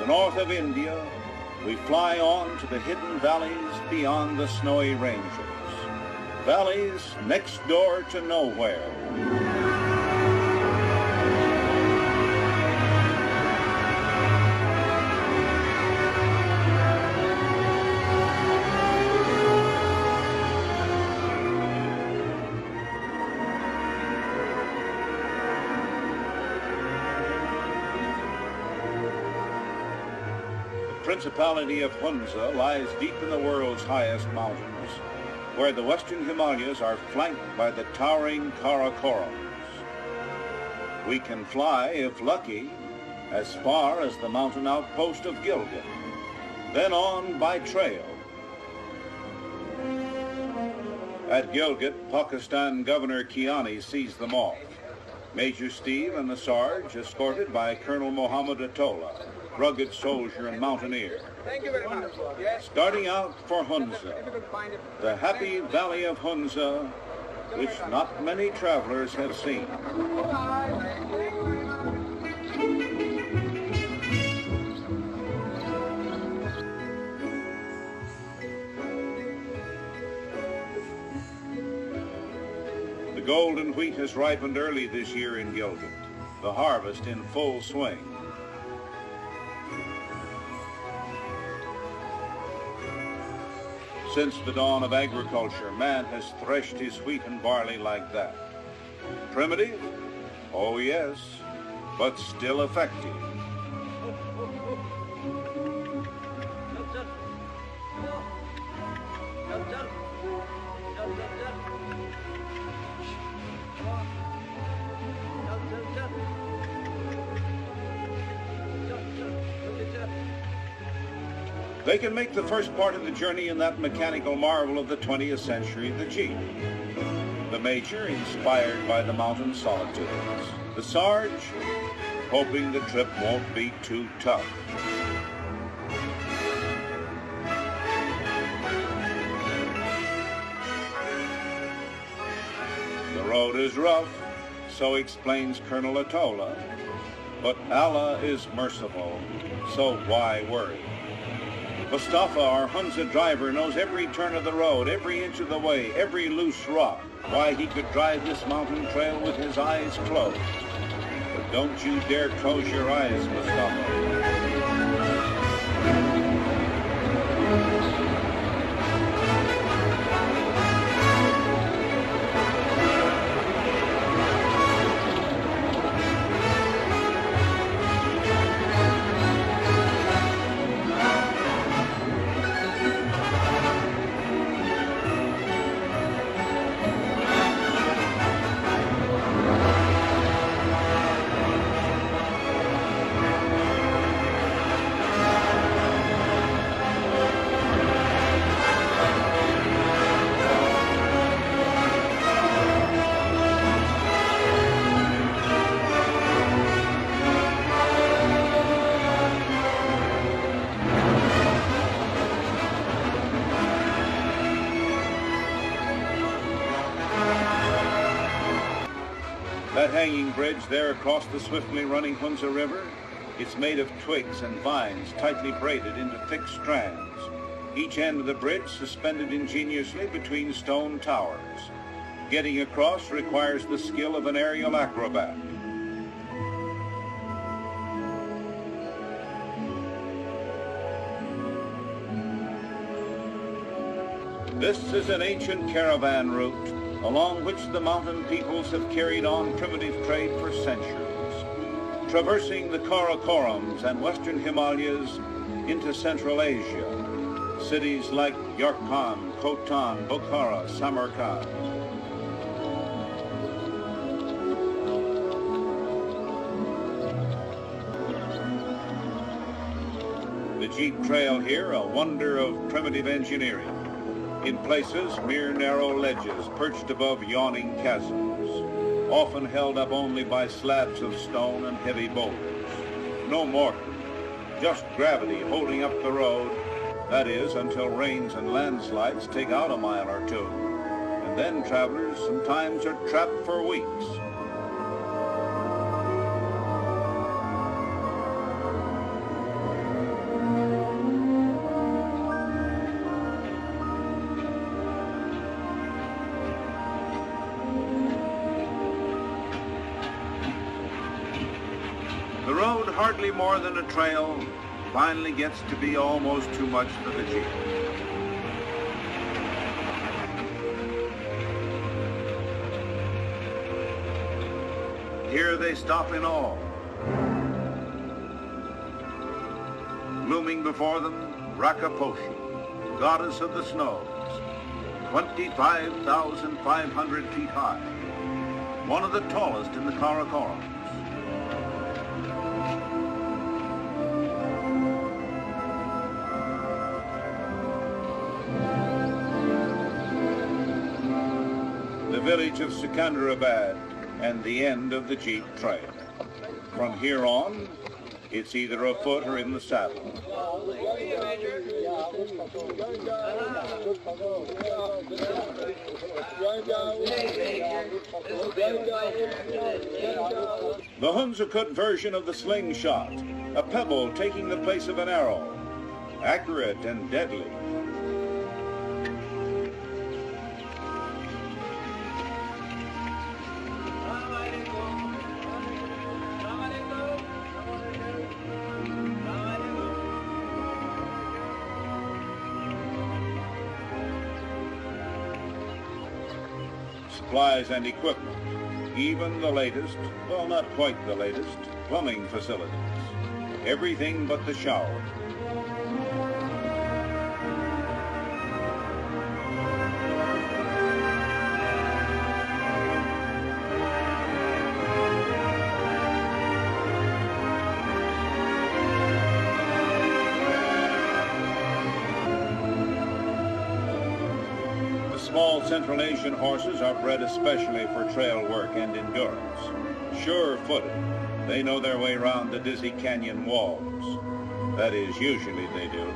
the north of India, we fly on to the hidden valleys beyond the snowy ranges. Valleys next door to nowhere. The Principality of Hunza lies deep in the world's highest mountains, where the western Himalayas are flanked by the towering Karakorams. We can fly, if lucky, as far as the mountain outpost of Gilgit, then on by trail. At Gilgit, Pakistan Governor Kiani sees them off. Major Steve and the Sarge, escorted by Colonel Muhammad Atola, rugged soldier and mountaineer. Thank you very much. Yes. Starting out for Hunza, the happy valley of Hunza, which not many travelers have seen. The golden wheat has ripened early this year in Gilgit, the harvest in full swing. Since the dawn of agriculture, man has threshed his wheat and barley like that. Primitive? Oh yes, but still effective. They can make the first part of the journey in that mechanical marvel of the 20th century, the Jeep. The Major, inspired by the mountain solitudes. The Sarge, hoping the trip won't be too tough. The road is rough, so explains Colonel Atola, but Allah is merciful, so why worry? Mustafa, our Hunza driver, knows every turn of the road, every inch of the way, every loose rock. Why, he could drive this mountain trail with his eyes closed. But don't you dare close your eyes, Mustafa. That hanging bridge there across the swiftly running Hunza River, it's made of twigs and vines tightly braided into thick strands, each end of the bridge suspended ingeniously between stone towers. Getting across requires the skill of an aerial acrobat. This is an ancient caravan route along which the mountain peoples have carried on primitive trade for centuries, traversing the Karakorams and western Himalayas into Central Asia, cities like Yarkand, Khotan, Bukhara, Samarkand. The Jeep Trail here, a wonder of primitive engineering. In places, mere narrow ledges perched above yawning chasms, often held up only by slabs of stone and heavy boulders. No mortar, just gravity holding up the road, that is, until rains and landslides take out a mile or two. And then travelers sometimes are trapped for weeks. road, hardly more than a trail, finally gets to be almost too much for the Jeep. Here they stop in awe. Looming before them, Rakaposhi, goddess of the snows, 25,500 feet high, one of the tallest in the Karakorums. The village of Secunderabad and the end of the Jeep Trail. From here on, it's either afoot or in the saddle. The Hunzakut version of the slingshot, a pebble taking the place of an arrow, accurate and deadly. Supplies and equipment, even the latest, well, not quite the latest, plumbing facilities. Everything but the shower. Small Central Asian horses are bred especially for trail work and endurance. Sure-footed, they know their way around the dizzy canyon walls. That is, usually they do.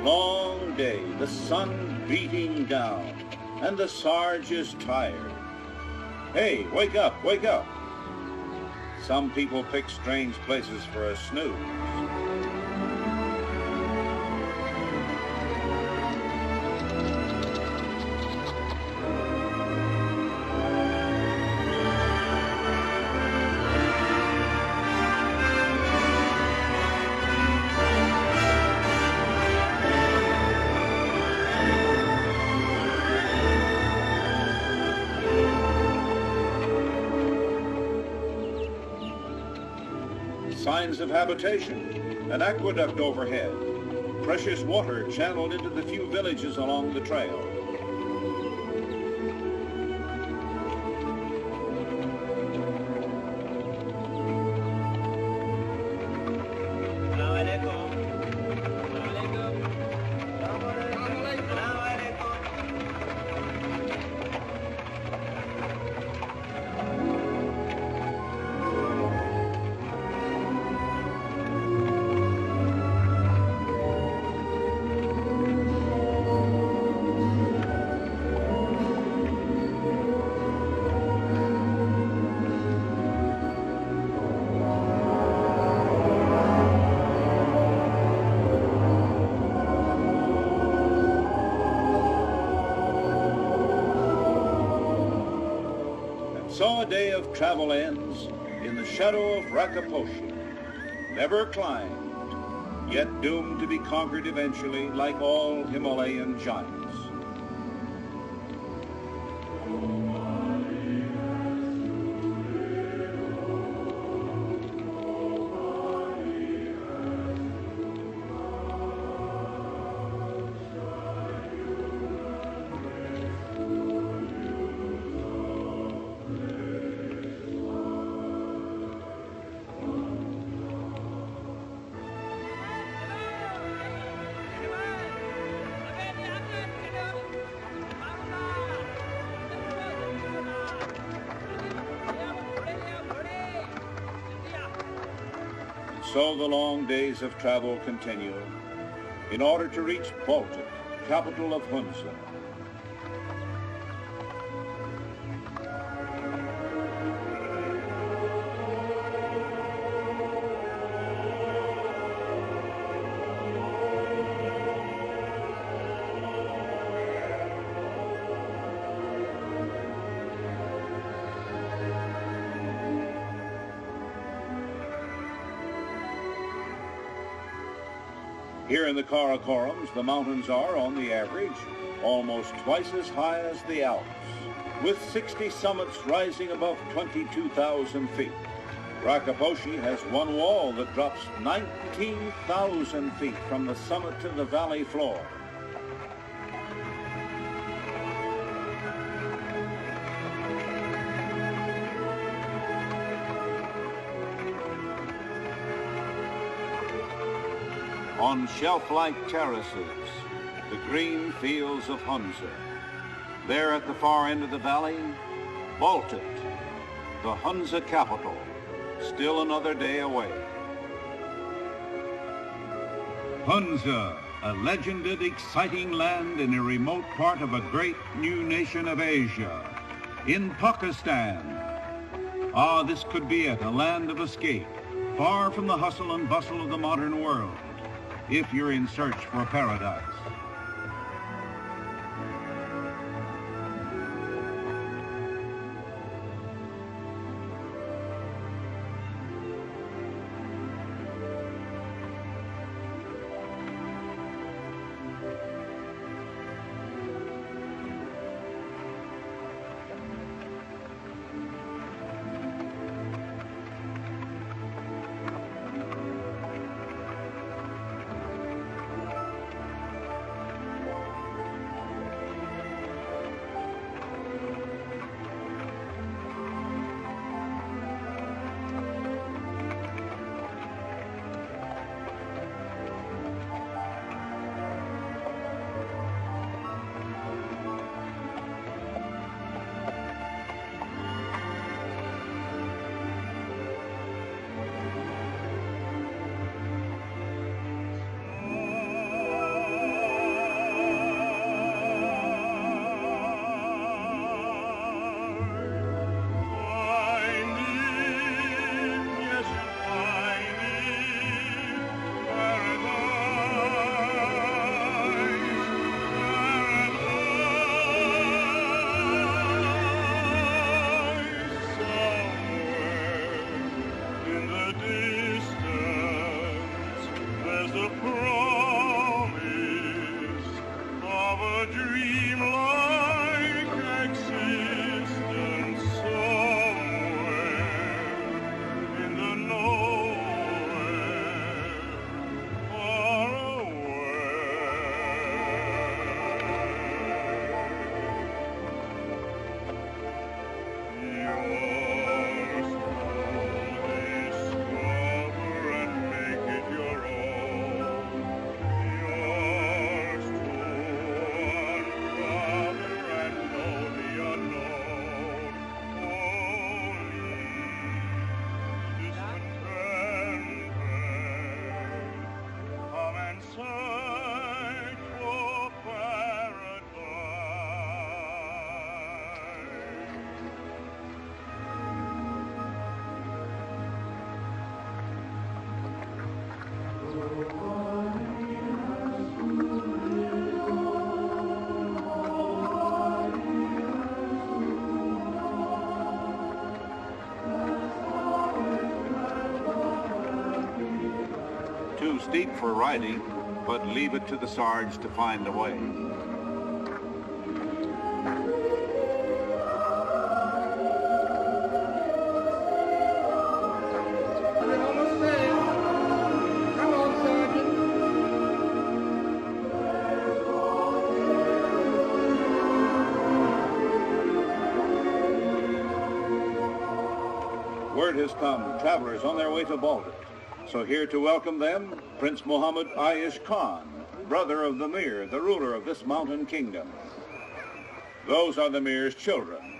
Long day, the sun beating down, and the Sarge is tired. Hey, wake up, wake up. Some people pick strange places for a snooze. Signs of habitation, an aqueduct overhead, precious water channeled into the few villages along the trail. So a day of travel ends in the shadow of Rakaposhi, never climbed, yet doomed to be conquered eventually like all Himalayan giants. So the long days of travel continue in order to reach Baltic, capital of Hunza. Here in the Karakorums, the mountains are, on the average, almost twice as high as the Alps, with 60 summits rising above 22,000 feet. Rakaposhi has one wall that drops 19,000 feet from the summit to the valley floor. On shelf-like terraces, the green fields of Hunza. There at the far end of the valley, Baltic, the Hunza capital, still another day away. Hunza, a legended, exciting land in a remote part of a great new nation of Asia, in Pakistan. Ah, this could be it, a land of escape, far from the hustle and bustle of the modern world, if you're in search for paradise. Too steep for riding, but leave it to the Sarge to find a way. Word has come, travelers on their way to Baltic. So here to welcome them, Prince Muhammad Ayush Khan, brother of the Mir, the ruler of this mountain kingdom. Those are the Mir's children.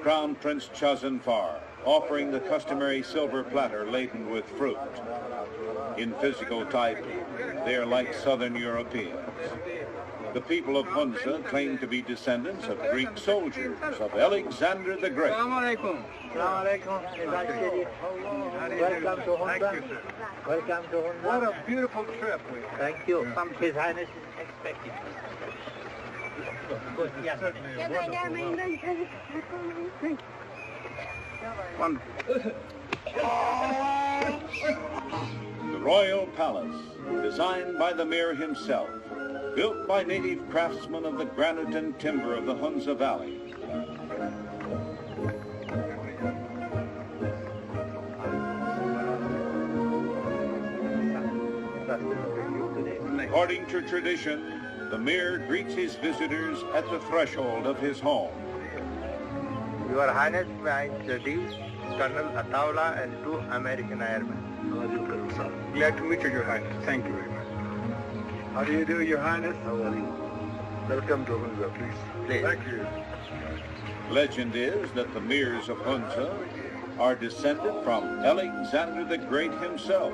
Crown Prince Chazanfar, offering the customary silver platter laden with fruit. In physical type, they are like Southern Europeans. The people of Hunza claim to be descendants of Greek soldiers, of Alexander the Great. Welcome to Hunza. Welcome to Hunza. What a beautiful trip we had. Thank you. His Highness is expecting. Good. Yes. The Royal Palace, designed by the Mir himself, built by native craftsmen of the granite and timber of the Hunza Valley. According to tradition, the Mir greets his visitors at the threshold of his home. Your Highness, may I introduce Colonel Ataullah and 2 American airmen. Glad to meet you, Your Highness. Thank you very much. How do you do, Your Highness? How are you? Welcome to Hunza, please. Thank you. Legend is that the Mirs of Hunza are descended from Alexander the Great himself.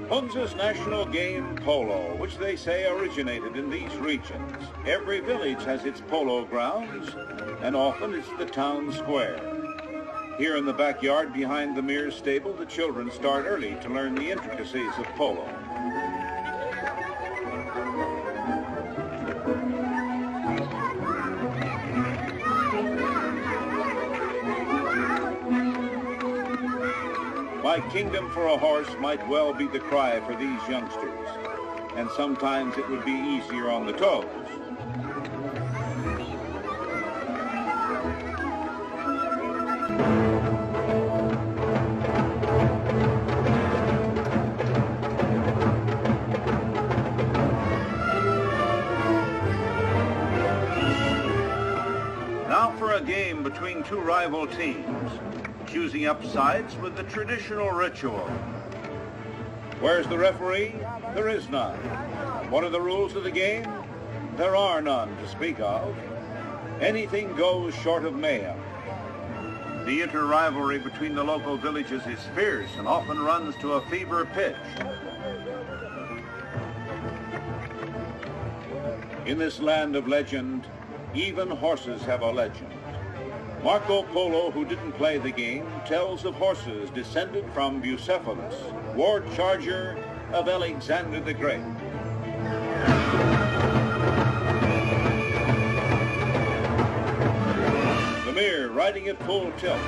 Hunza's national game, polo, which they say originated in these regions. Every village has its polo grounds, and often it's the town square. Here in the backyard behind the Mir stable, the children start early to learn the intricacies of polo. My kingdom for a horse might well be the cry for these youngsters, and sometimes it would be easier on the toes. Now for a game between 2 rival teams, choosing up sides with the traditional ritual. Where's the referee? There is none. What are the rules of the game? There are none to speak of. Anything goes short of mayhem. The inter-rivalry between the local villages is fierce and often runs to a fever pitch. In this land of legend, even horses have a legend. Marco Polo, who didn't play the game, tells of horses descended from Bucephalus, war charger of Alexander the Great. The Mir riding at full tilt.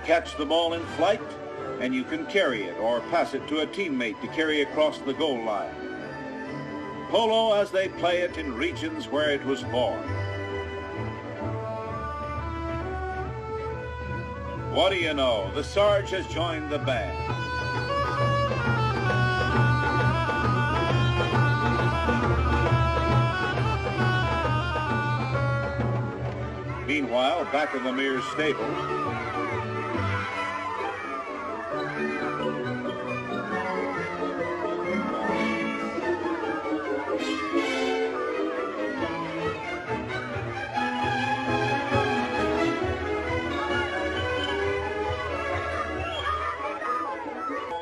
Catch the ball in flight, and you can carry it or pass it to a teammate to carry across the goal line. Polo as they play it in regions where it was born. What do you know? The Sarge has joined the band. Meanwhile, back in the Mir stable,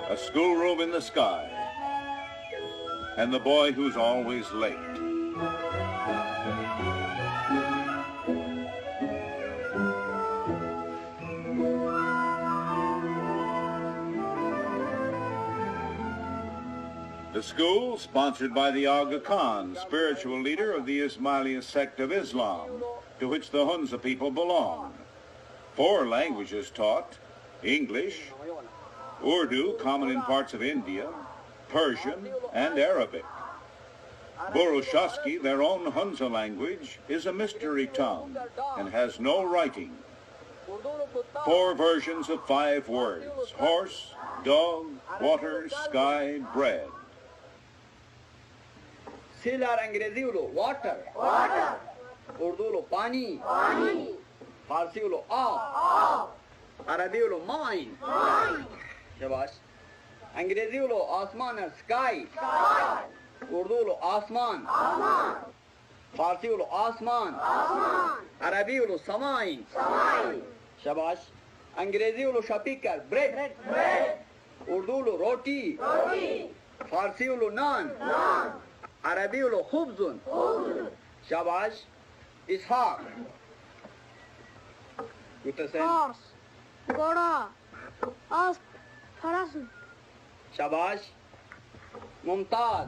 a schoolroom in the sky, and the boy who's always late. The school, sponsored by the Aga Khan, spiritual leader of the Ismaili sect of Islam, to which the Hunza people belong. 4 languages taught: English, Urdu, common in parts of India, Persian, and Arabic. Burushaski, their own Hunza language, is a mystery tongue and has no writing. 4 versions of 5 words: horse, dog, water, sky, bread. Silar अंग्रेजी उलो water, Urdu उलो पानी, फारसी उलो अरबी उलो mind, शाबाश. अंग्रेजी उलो आसमान है sky, उर्दू उलो आसमान, फारसी उलो आसमान, अरबी उलो समाइन, शाबाश. अंग्रेजी उलो शपीकर bread, उर्दू उलो रोटी, फारसी उलो naan, عربي له خبز شاباش. إسحاق Horse, घोड़ा, ass, फरस. شاباش. ممتاز.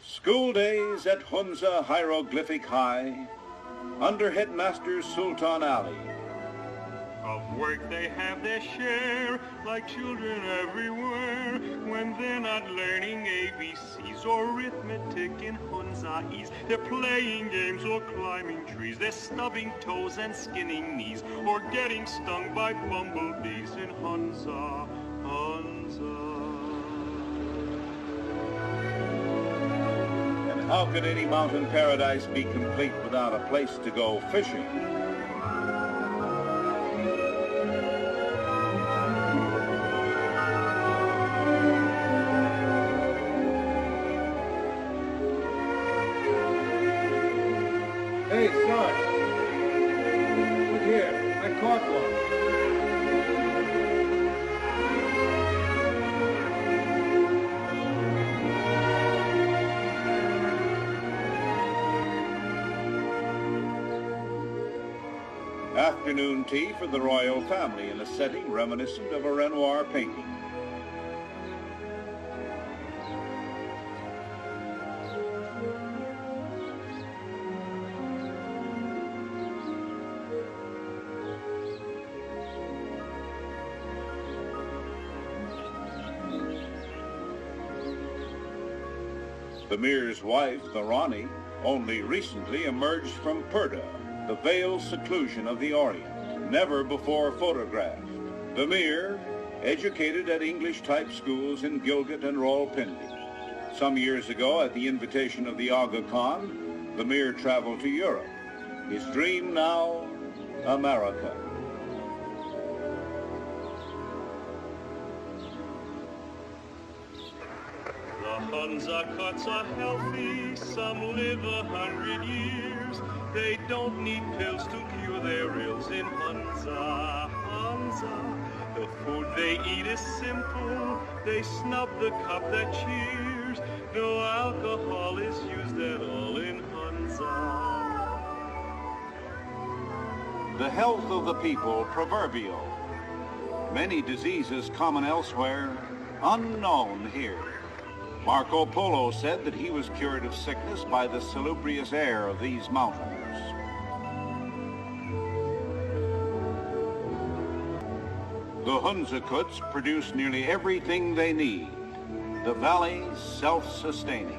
School days at Hunza Hieroglyphic High under headmaster Sultan Ali. Of work they have their share, like children everywhere. When they're not learning ABCs or arithmetic in Hunzais, they're playing games or climbing trees. They're stubbing toes and skinning knees, or getting stung by bumblebees in Hunza, Hunza. And how could any mountain paradise be complete without a place to go fishing? Hey, Sarge. Look here. I caught one. Afternoon tea for the royal family in a setting reminiscent of a Renoir painting. The Mir's wife, the Rani, only recently emerged from Purda, the veiled seclusion of the Orient, never before photographed. The Mir, educated at English-type schools in Gilgit and Rawalpindi. Some years ago, at the invitation of the Aga Khan, the Mir traveled to Europe. His dream now, America. The Hunza cuts are healthy, some live 100 years. They don't need pills to cure their ills in Hunza, Hunza. The food they eat is simple, they snub the cup that cheers. No alcohol is used at all in Hunza. The health of the people proverbial. Many diseases common elsewhere, unknown here. Marco Polo said that he was cured of sickness by the salubrious air of these mountains. The Hunzakuts produce nearly everything they need. The valley self-sustaining.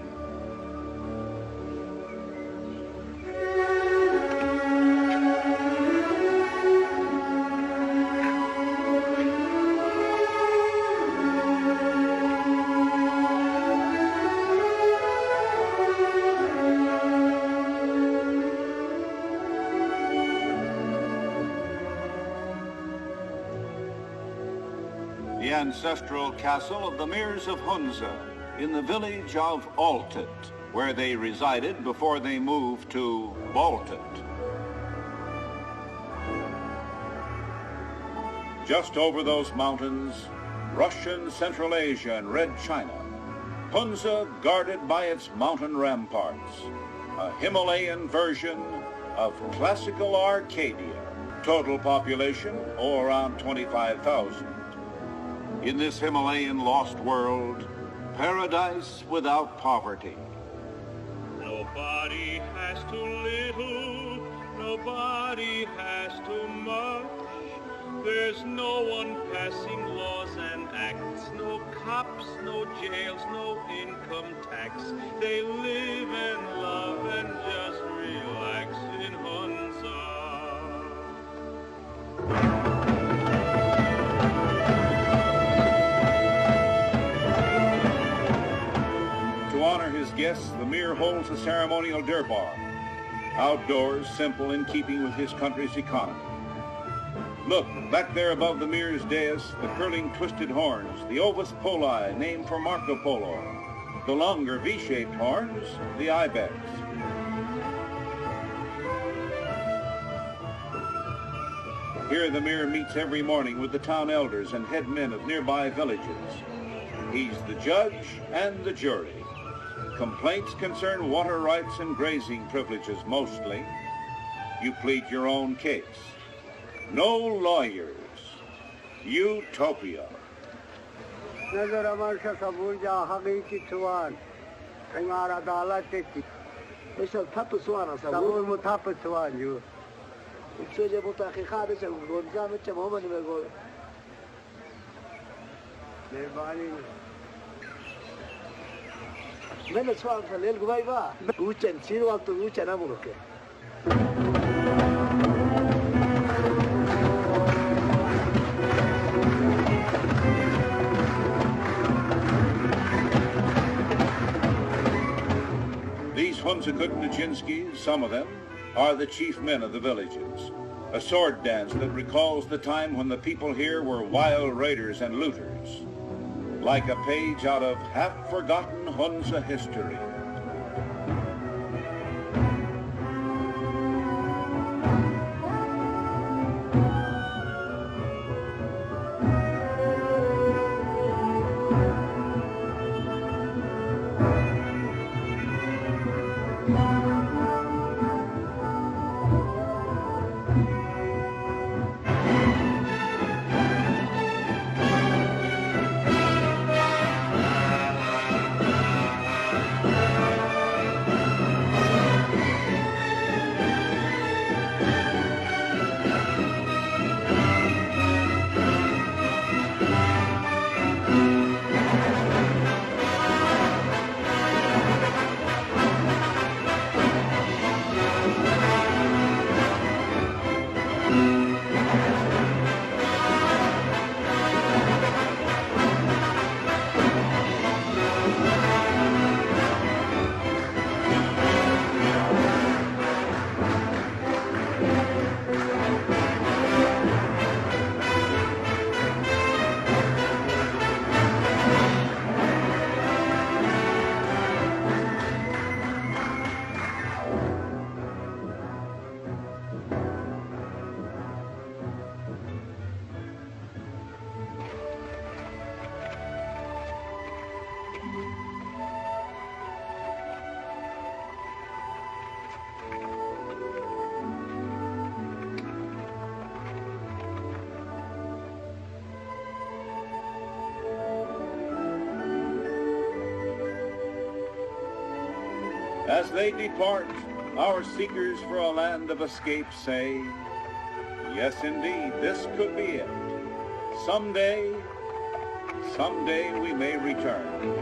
The ancestral castle of the Mirs of Hunza in the village of Altet, where they resided before they moved to Baltet. Just over those mountains, Russian Central Asia and Red China, Hunza guarded by its mountain ramparts, a Himalayan version of classical Arcadia. Total population, around 25,000. In this Himalayan lost world, paradise without poverty. Nobody has too little, nobody has too much. There's no one passing laws and acts, no cops, no jails, no income tax. They live and love and just relax in Hunza. To honor his guests, the Mir holds a ceremonial durbar. Outdoors, simple, in keeping with his country's economy. Look, back there above the Mir's dais, the curling twisted horns, the Ovis poli, named for Marco Polo. The longer V-shaped horns, the ibex. Here the Mir meets every morning with the town elders and head men of nearby villages. He's the judge and the jury. Complaints concern water rights and grazing privileges mostly. You plead your own case. No lawyers. Utopia. نظر امرشا صبور جا حقیقی توان انگار عدالت تی ايش تحط سوانا صبور متحب توان جو تسوي متحققات ايش يقول نظام انت مهم اللي بيقول مهربانی من السؤال في الليل قباي بقى وچن سير وقت وچن امرك These Hunza Kutnachinskis, some of them, are the chief men of the villages. A sword dance that recalls the time when the people here were wild raiders and looters. Like a page out of half-forgotten Hunza history. As they depart, our seekers for a land of escape say, yes, indeed, this could be it. Someday we may return.